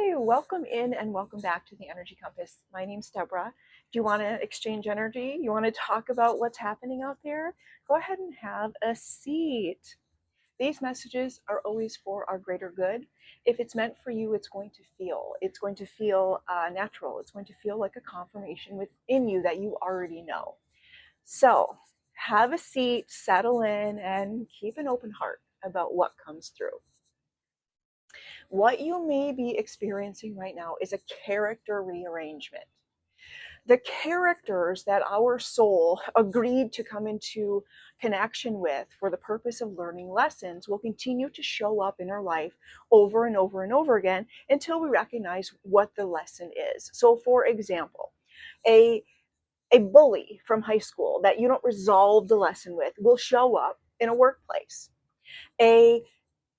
Hi, welcome in and welcome back to the Energy Compass. My name's Deborah. Do you want to exchange energy? You want to talk about what's happening out there? Go ahead and have a seat. These messages are always for our greater good. If it's meant for you, it's going to feel. It's going to feel natural. It's going to feel like a confirmation within you that you already know. So have a seat, settle in, and keep an open heart about what comes through. What you may be experiencing right now is a character rearrangement. The characters that our soul agreed to come into connection with for the purpose of learning lessons will continue to show up in our life over and over and over again until we recognize what the lesson is. So, for example, a bully from high school that you don't resolve the lesson with will show up in a workplace. A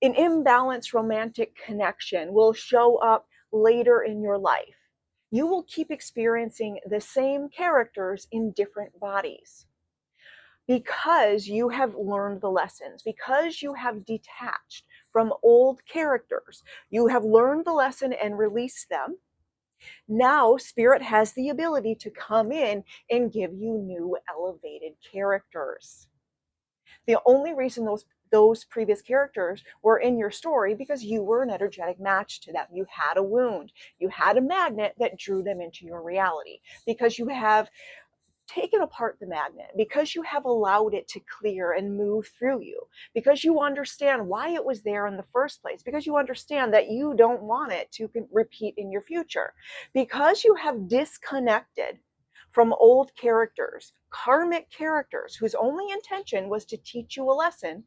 an imbalanced romantic connection will show up later in your life. You will keep experiencing the same characters in different bodies because you have learned the lessons, because you have detached from old characters. You have learned the lesson and released them. Now, Spirit has the ability to come in and give you new elevated characters. The only reason those previous characters were in your story because you were an energetic match to them. You had a wound. You had a magnet that drew them into your reality because you have taken apart the magnet, because you have allowed it to clear and move through you, because you understand why it was there in the first place, because you understand that you don't want it to repeat in your future, because you have disconnected from old characters, karmic characters whose only intention was to teach you a lesson.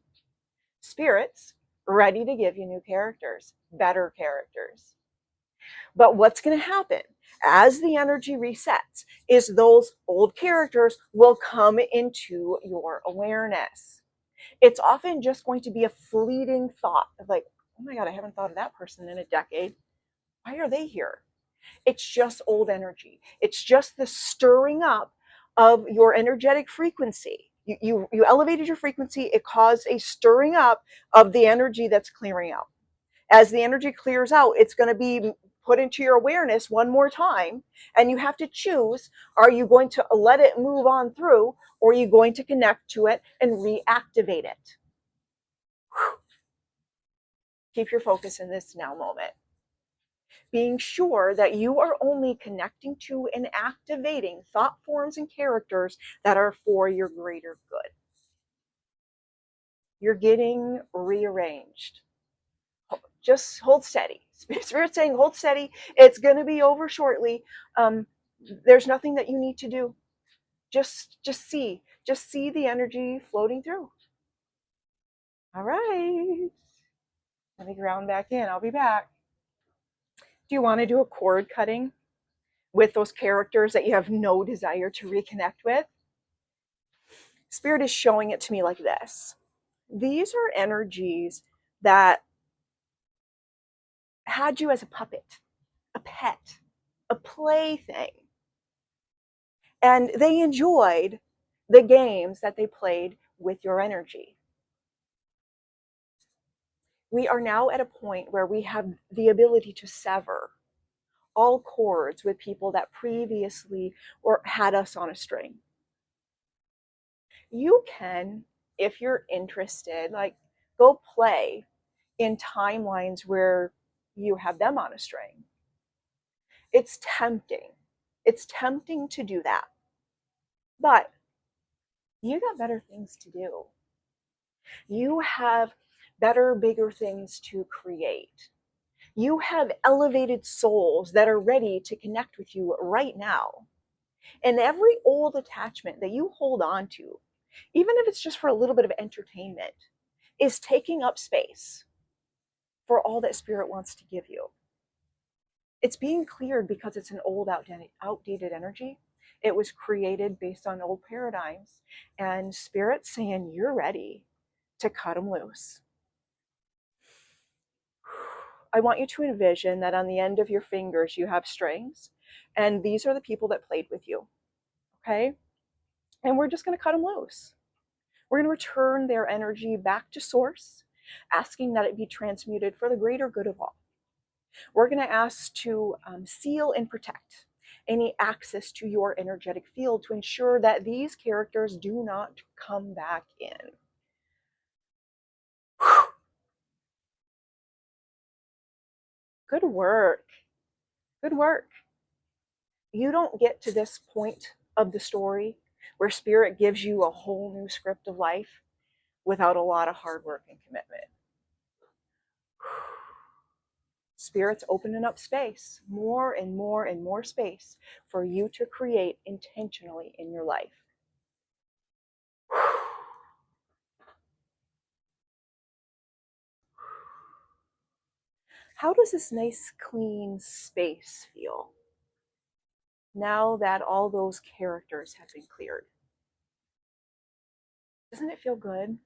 Spirits ready to give you new characters, better characters. But what's going to happen as the energy resets is those old characters will come into your awareness. It's often just going to be a fleeting thought of like, oh my God, I haven't thought of that person in a decade. Why are they here? It's just old energy. It's just the stirring up of your energetic frequency. You elevated your frequency. It caused a stirring up of the energy that's clearing out. As the energy clears out, it's going to be put into your awareness one more time. And you have to choose, are you going to let it move on through, or are you going to connect to it and reactivate it? Keep your focus in this now moment. Being sure that you are only connecting to and activating thought forms and characters that are for your greater good. You're getting rearranged. Just hold steady. Spirit's saying, hold steady. It's going to be over shortly. There's nothing that you need to do. Just see the energy floating through. All right. Let me ground back in. I'll be back. Do you want to do a cord cutting with those characters that you have no desire to reconnect with? Spirit is showing it to me like this. These are energies that had you as a puppet, a pet, a plaything. And they enjoyed the games that they played with your energy. We are now at a point where we have the ability to sever all cords with people that previously or had us on a string. You can, if you're interested, like go play in timelines where you have them on a string. It's tempting. It's tempting to do that. But you got better things to do. You have better, bigger things to create. You have elevated souls that are ready to connect with you right now. And every old attachment that you hold on to, even if it's just for a little bit of entertainment, is taking up space for all that Spirit wants to give you. It's being cleared because it's an old, outdated energy. It was created based on old paradigms. And Spirit's saying, you're ready to cut them loose. I want you to envision that on the end of your fingers you have strings, and these are the people that played with you. Okay? And we're just going to cut them loose. We're going to return their energy back to source, asking that it be transmuted for the greater good of all. We're going to ask to seal and protect any access to your energetic field to ensure that these characters do not come back in. Good work. Good work. You don't get to this point of the story where spirit gives you a whole new script of life without a lot of hard work and commitment. Spirit's opening up space, more and more and more space for you to create intentionally in your life. How does this nice, clean space feel now that all those characters have been cleared? Doesn't it feel good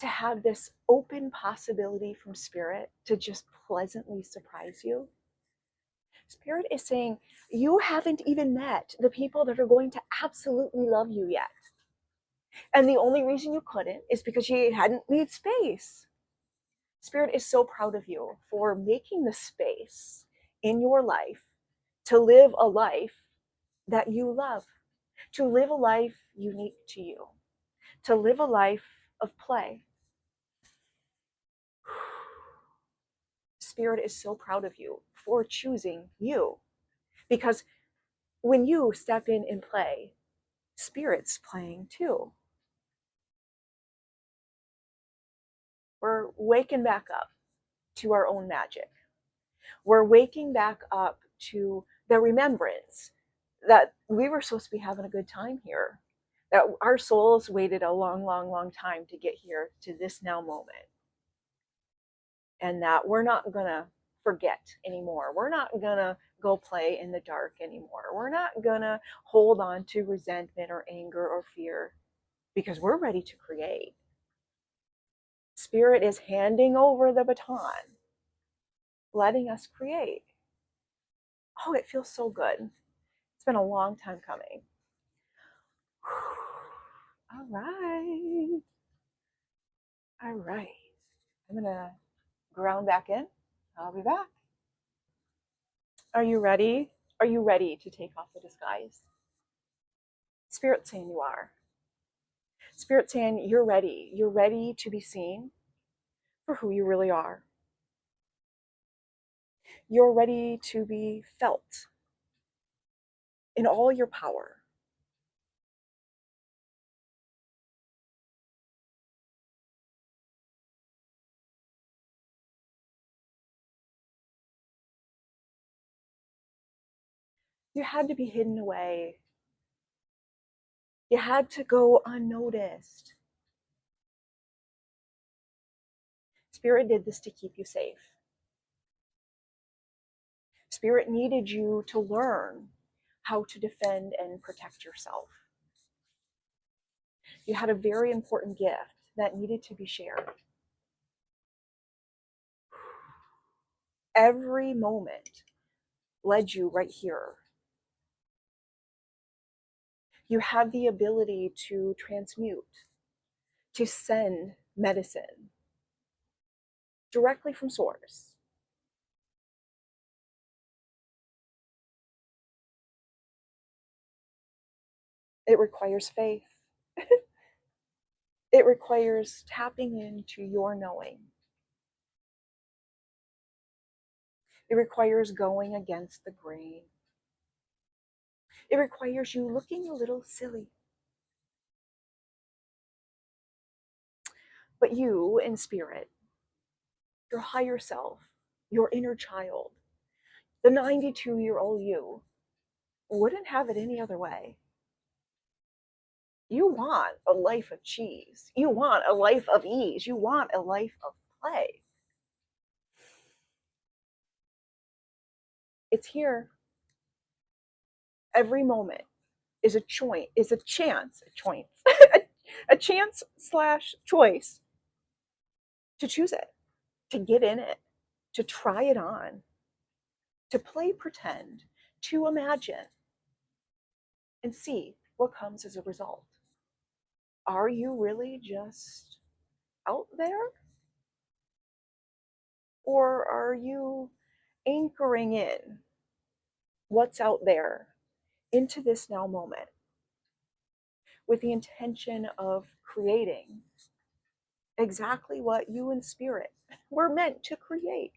to have this open possibility from Spirit to just pleasantly surprise you? Spirit is saying, you haven't even met the people that are going to absolutely love you yet. And the only reason you couldn't is because you hadn't made space. Spirit is so proud of you for making the space in your life to live a life that you love, to live a life unique to you, to live a life of play. Spirit is so proud of you for choosing you, because when you step in and play, Spirit's playing too. We're waking back up to our own magic. We're waking back up to the remembrance that we were supposed to be having a good time here, that our souls waited a long, long, long time to get here to this now moment, and that we're not going to forget anymore. We're not going to go play in the dark anymore. We're not going to hold on to resentment or anger or fear, because we're ready to create. Spirit is handing over the baton, letting us create. Oh, it feels so good. It's been a long time coming. All right. All right. I'm going to ground back in. I'll be back. Are you ready? Are you ready to take off the disguise? Spirit saying you are. Spirit saying you're ready. You're ready to be seen for who you really are. You're ready to be felt in all your power. You had to be hidden away. You had to go unnoticed. Spirit did this to keep you safe. Spirit needed you to learn how to defend and protect yourself. You had a very important gift that needed to be shared. Every moment led you right here. You have the ability to transmute, to send medicine directly from source. It requires faith. It requires tapping into your knowing. It requires going against the grain. It requires you looking a little silly. But you, in spirit, your higher self, your inner child, the 92-year-old you, wouldn't have it any other way. You want a life of cheese. You want a life of ease. You want a life of play. It's here. Every moment is a choice, is a chance, a chance slash choice to choose it, to get in it, to try it on, to play pretend, to imagine, and see what comes as a result. Are you really just out there? Or are you anchoring in what's out there into this now moment with the intention of creating exactly what you in spirit were meant to create?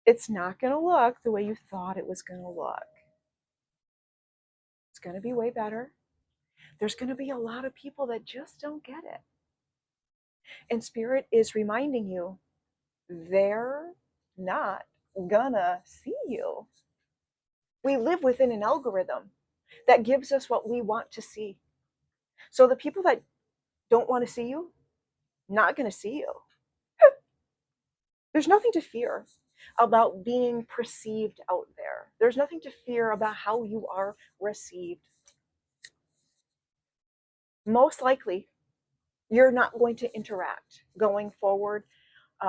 It's not going to look the way you thought it was going to look. It's going to be way better. There's going to be a lot of people that just don't get it. And spirit is reminding you they're not gonna see you. We live within an algorithm that gives us what we want to see. So the people that don't want to see you, not going to see you. There's nothing to fear about being perceived out there. There's nothing to fear about how you are received. Most likely, you're not going to interact going forward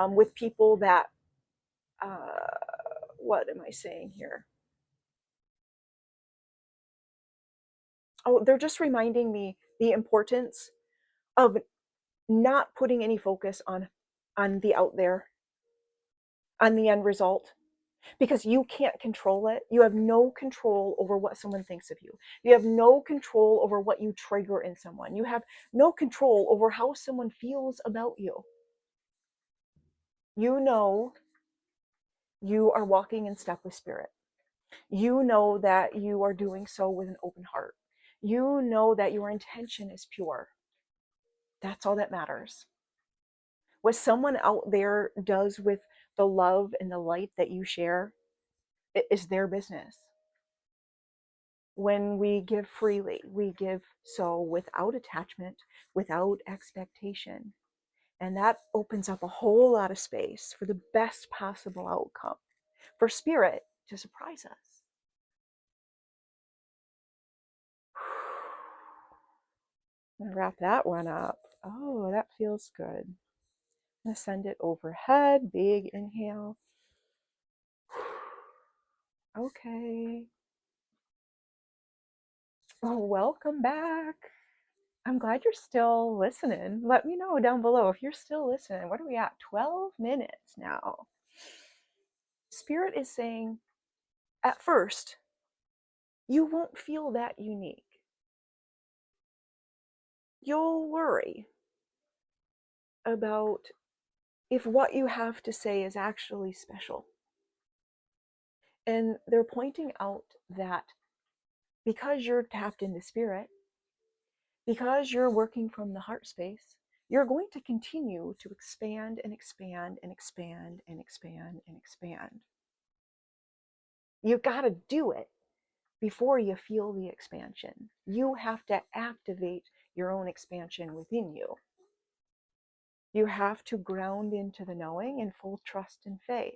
with people that, what am I saying here? Oh, they're just reminding me the importance of not putting any focus on the out there, on the end result, because you can't control it. You have no control over what someone thinks of you. You have no control over what you trigger in someone. You have no control over how someone feels about you. You know you are walking in step with spirit. You know that you are doing so with an open heart. You know that your intention is pure. That's all that matters. What someone out there does with the love and the light that you share, it is their business. When we give freely, we give so without attachment, without expectation. And that opens up a whole lot of space for the best possible outcome, for spirit to surprise us. I'm gonna wrap that one up. Oh, that feels good. I'm gonna send it overhead. Big inhale. Okay. Oh, welcome back. I'm glad you're still listening. Let me know down below if you're still listening. What are we at? 12 minutes now. Spirit is saying, at first, you won't feel that unique. You'll worry about if what you have to say is actually special. And they're pointing out that because you're tapped into spirit, because you're working from the heart space, you're going to continue to expand and expand and expand and expand and expand. You've got to do it before you feel the expansion. You have to activate your own expansion within you. You have to ground into the knowing in full trust and faith.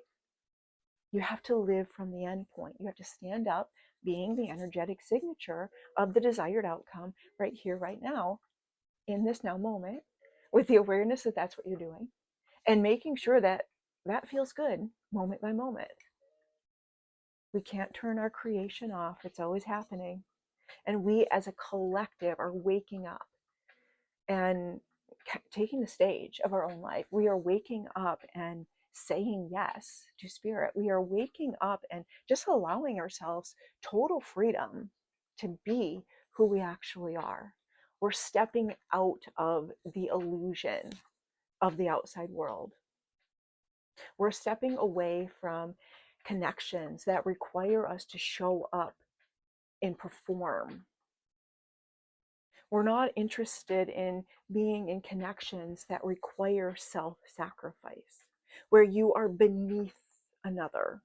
You have to live from the end point. You have to stand up being the energetic signature of the desired outcome right here, right now, in this now moment, with the awareness that that's what you're doing, and making sure that that feels good moment by moment. We can't turn our creation off. It's always happening. And we as a collective are waking up and taking the stage of our own life. We are waking up and saying yes to spirit. We are waking up and just allowing ourselves total freedom to be who we actually are. We're stepping out of the illusion of the outside world. We're stepping away from connections that require us to show up and perform. We're not interested in being in connections that require self-sacrifice, where you are beneath another.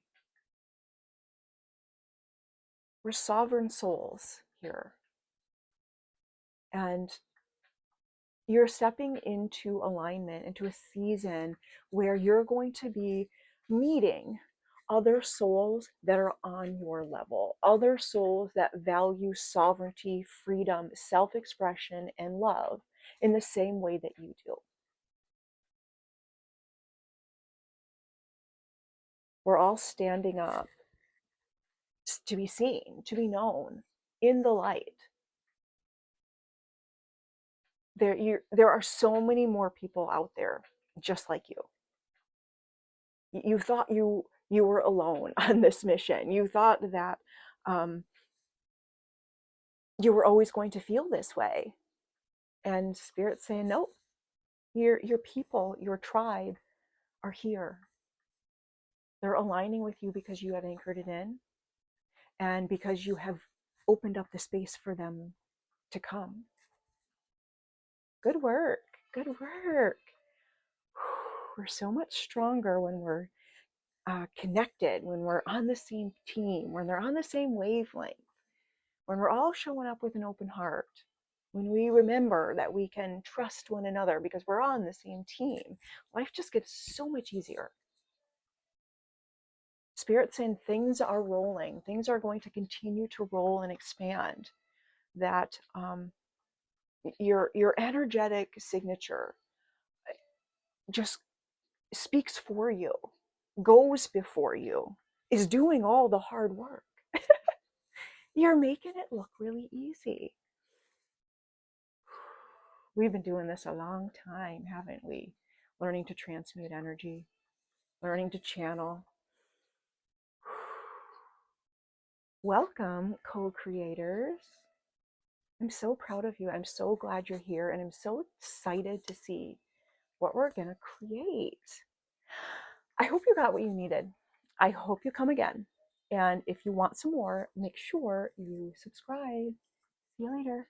We're sovereign souls here. And you're stepping into alignment, into a season where you're going to be meeting other souls that are on your level, other souls that value sovereignty, freedom, self-expression, and love in the same way that you do. We're all standing up to be seen, to be known in the light. There are so many more people out there just like you. You thought you were alone on this mission. You thought that um, you were always going to feel this way. And Spirit's saying, nope, your people, your tribe are here. They're aligning with you because you have anchored it in and because you have opened up the space for them to come. Good work. Good work. We're so much stronger when we're connected, when we're on the same team, when they're on the same wavelength, when we're all showing up with an open heart, when we remember that we can trust one another because we're on the same team, life just gets so much easier. Spirit's saying things are rolling, things are going to continue to roll and expand. That your energetic signature just speaks for you, goes before you, is doing all the hard work. You're making it look really easy. We've been doing this a long time, haven't we? Learning to transmute energy, learning to channel. Welcome, co-creators. I'm so proud of you. I'm so glad you're here, and I'm so excited to see what we're going to create. I hope you got what you needed. I hope you come again. And if you want some more, make sure you subscribe. See you later.